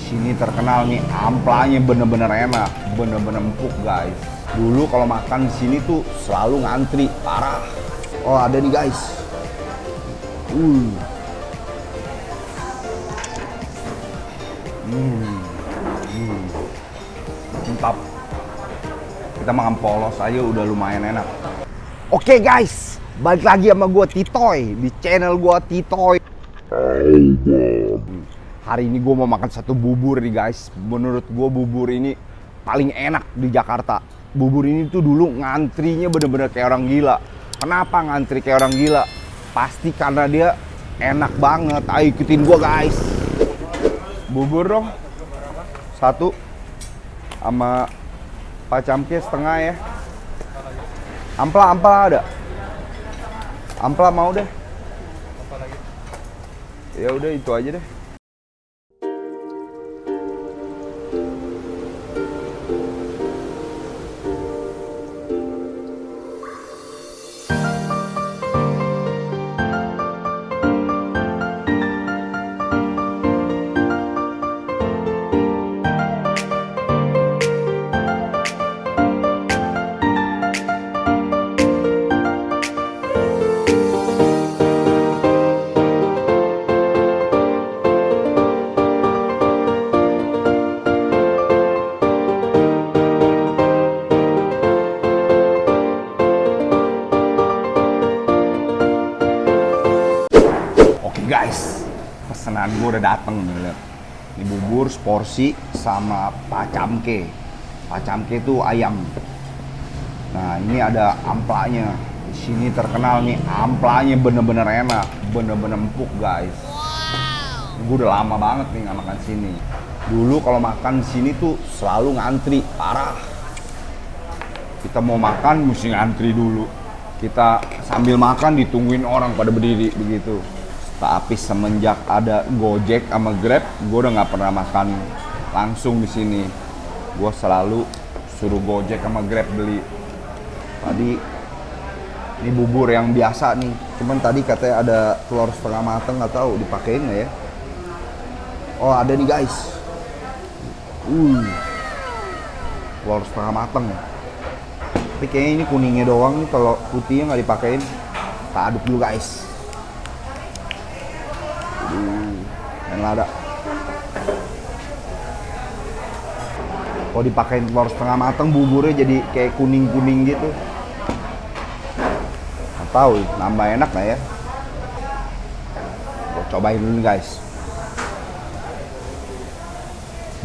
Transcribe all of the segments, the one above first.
Sini terkenal nih, amplanya bener-bener enak, bener-bener empuk guys. Dulu kalau makan di sini tuh selalu ngantri, parah. Oh ada nih guys. Uh. Mantap. Kita makan polos aja udah lumayan enak. Oke guys, balik lagi sama gue Titoy di channel gue Titoy. Hari ini gue mau makan satu bubur nih guys. Menurut gue bubur ini paling enak di Jakarta. Bubur ini tuh dulu ngantrinya bener-bener kayak orang gila. Kenapa ngantri kayak orang gila? Pasti karena dia enak banget. Ayo ikutin gue guys. Bubur dong. Satu. Sama pacamke setengah ya. Ampla ada. Ampla mau deh. Ya udah itu aja deh. Guys, pesanan gue udah dateng nih, lihat. Ini bubur seporsi sama pacamke. Pacamke itu ayam. Nah, ini ada amplanya. Di sini terkenal nih, amplanya bener-bener enak, bener-bener empuk, guys. Gue udah lama banget nih nggak makan sini. Dulu kalau makan di sini tuh selalu ngantri, parah. Kita mau makan mesti ngantri dulu. Kita sambil makan ditungguin orang pada berdiri begitu. Tapi semenjak ada Gojek sama Grab, gue udah nggak pernah makan langsung di sini. Gue selalu suruh Gojek sama Grab beli. Tadi ini bubur yang biasa nih, cuman tadi katanya ada telur setengah mateng, nggak tahu dipakein nggak ya? Oh ada nih guys. Telur setengah mateng. Tapi kayaknya ini kuningnya doang nih, kalau putihnya nggak dipakein. Kita aduk dulu guys. Yang lada. Kalau dipakein telur setengah mateng, buburnya jadi kayak kuning-kuning gitu. Nggak tahu, nambah enak nggak ya? Gue cobain dulu guys.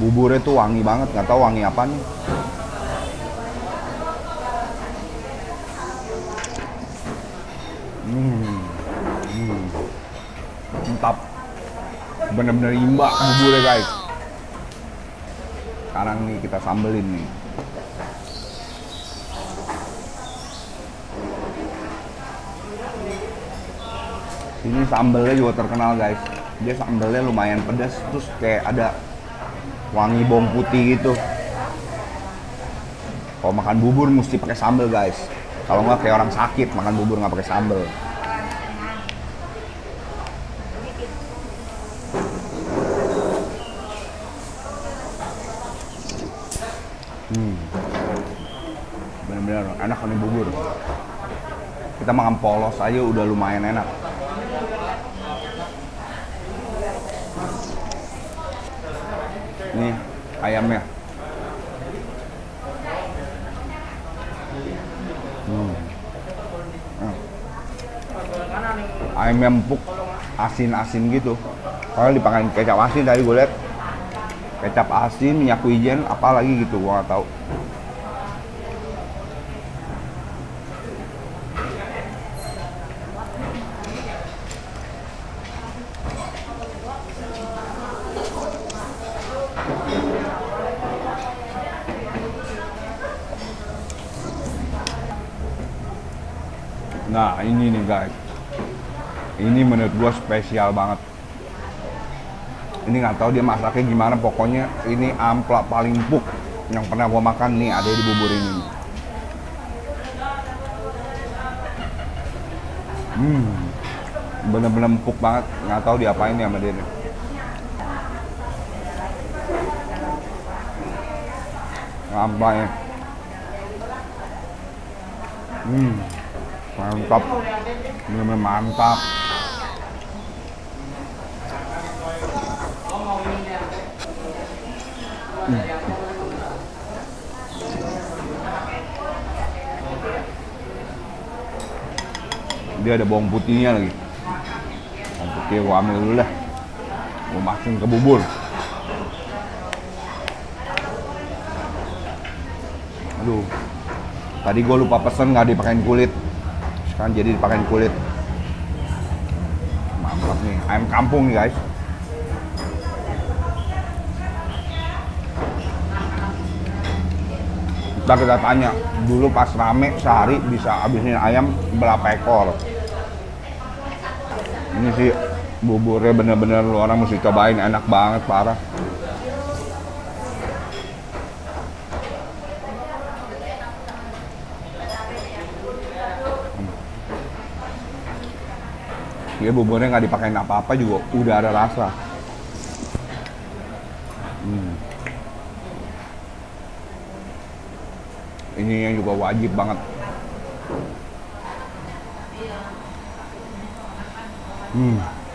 Buburnya tuh wangi banget, nggak tahu wangi apa nih. Mantap. Bener-bener imbak buburnya guys. Sekarang nih kita sambelin nih. Ini sambelnya juga terkenal guys. Dia sambelnya lumayan pedas, terus kayak ada wangi bawang putih gitu. Kalau makan bubur mesti pakai sambel guys. Kalau nggak kayak orang sakit makan bubur nggak pakai sambel. Bener-bener enak nih bubur. Kita makan polos aja udah lumayan enak. Nih ayamnya. Ayamnya empuk, asin-asin gitu. Kalau dipakai kecap asin tadi gue liat. Kecap asin, minyak wijen, apalagi gitu, gua nggak tahu. Nah ini nih guys, ini menurut gua spesial banget. Ini nggak tahu dia masaknya gimana, pokoknya ini ampla paling empuk yang pernah gua makan nih, ada di bubur ini. Bener-bener empuk banget, nggak tahu diapain ya sama dia nih. Sampahnya. Mantap. Bener-bener mantap. Dia ada bawang putihnya lagi. Bawang putih gua ambil dulu dah. Gua masukin ke bubur. Aduh. Tadi gua lupa pesen nggak dipakein kulit. Sekarang jadi dipakein kulit. Mantap nih, ayam kampung nih guys. Kita tanya, dulu pas rame sehari bisa habisin ayam berapa ekor. Ini sih buburnya bener-bener lu orang mesti cobain, enak banget, parah. Dia buburnya nggak dipakein apa-apa juga udah ada rasa. Ini yang juga wajib banget.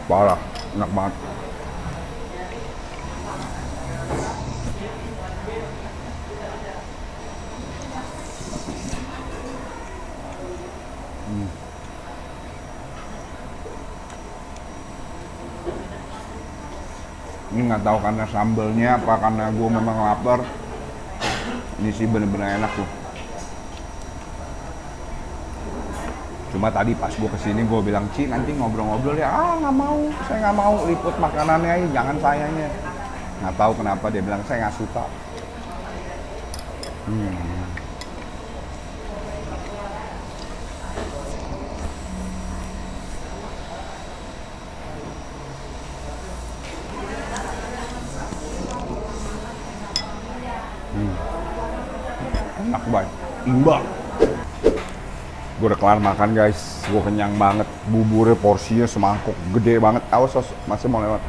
Parah, enak banget. Ini nggak tahu karena sambelnya apa karena gue memang lapar. Ini sih bener-bener enak tuh. Cuma tadi pas gue kesini gue bilang, Ci nanti ngobrol-ngobrol ya. Nggak mau, saya nggak mau liput makanannya aja, jangan sayanya. Nggak tahu kenapa dia bilang saya nggak suka. Enak banget, imbang. Gue udah kelar makan guys, gue kenyang banget. Buburnya porsinya semangkuk, gede banget. Awas masih mau lewat.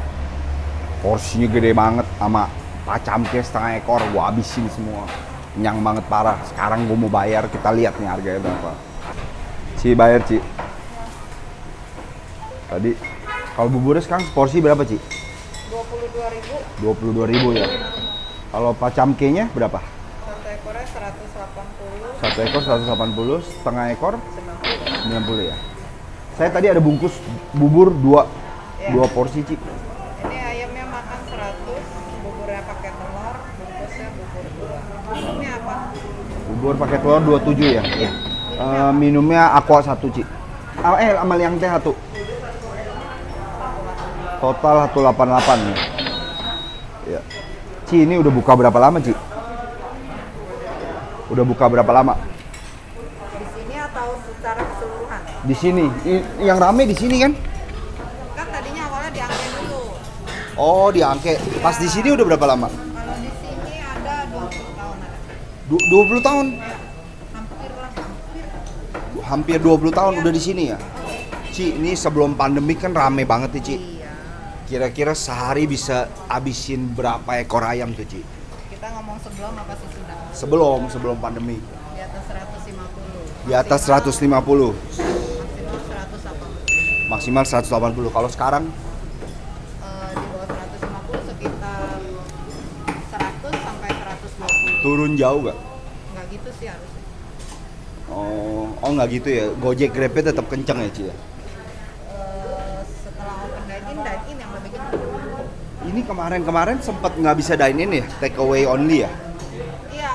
Porsinya gede banget, sama pacamke setengah ekor, gue habisin semua. Kenyang banget parah. Sekarang gue mau bayar, kita lihat nih harganya berapa. Ci bayar Ci. Tadi kalau buburnya sekarang porsi berapa Ci? 22.000. 22.000 ya. Kalau pacamkenya berapa? Satu ekornya 180. Satu ekor 180, setengah ekor 90 ya. Saya tadi ada bungkus bubur dua porsi Ci. Ini ayamnya makan 100, buburnya pakai telur, bungkusnya bubur 2. Minumnya apa? Bubur pakai telur 27 ya. Iya. Minumnya aqua 1 Ci. Sama yang teh 1. Total 188 ya. Ya. Ci ini udah buka berapa lama Ci? Udah buka berapa lama? Di sini atau secara keseluruhan? Di sini. Yang rame di sini kan? Kan tadinya awalnya di Angke dulu. Oh, di Angke. Pas di sini udah berapa lama? Kalau di sini ada 20 tahun ada. 20 tahun? Ya, Hampir 20 tahun udah di sini ya? Ci, ini sebelum pandemi kan rame banget nih Ci. Iya. Kira-kira sehari bisa habisin berapa ekor ayam tuh Ci? Kita ngomong sebelum apa sesudah? Sebelum pandemi. Di atas 150. Di atas 150. Maksimal 180. Maksimal 180. Kalau sekarang Di bawah 150 sekitar 100 sampai 120. turun jauh gak? Nggak gitu sih harusnya. Oh nggak gitu ya. Gojek Grabnya tetap kencang ya Ci ya? Setelah open dine-in yang lebih kencang. Ini kemarin sempat nggak bisa dine in ya? Take away only ya? Iya,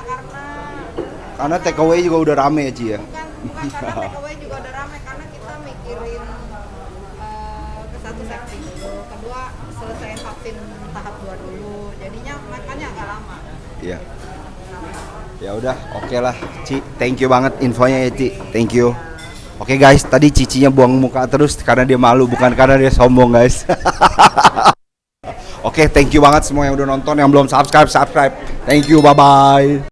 Karena take away juga udah rame ya Ci ya? bukan karena take away juga udah rame, karena kita mikirin ke satu safety dulu, kedua selesaiin vaksin tahap 2 dulu, jadinya makannya agak lama. Iya. Ya udah, oke lah Ci. Thank you banget infonya ya Ci. Thank you. Oke guys, tadi Cicinya buang muka terus karena dia malu, bukan karena dia sombong guys. Oke, thank you banget semua yang udah nonton, yang belum subscribe. Thank you, bye-bye.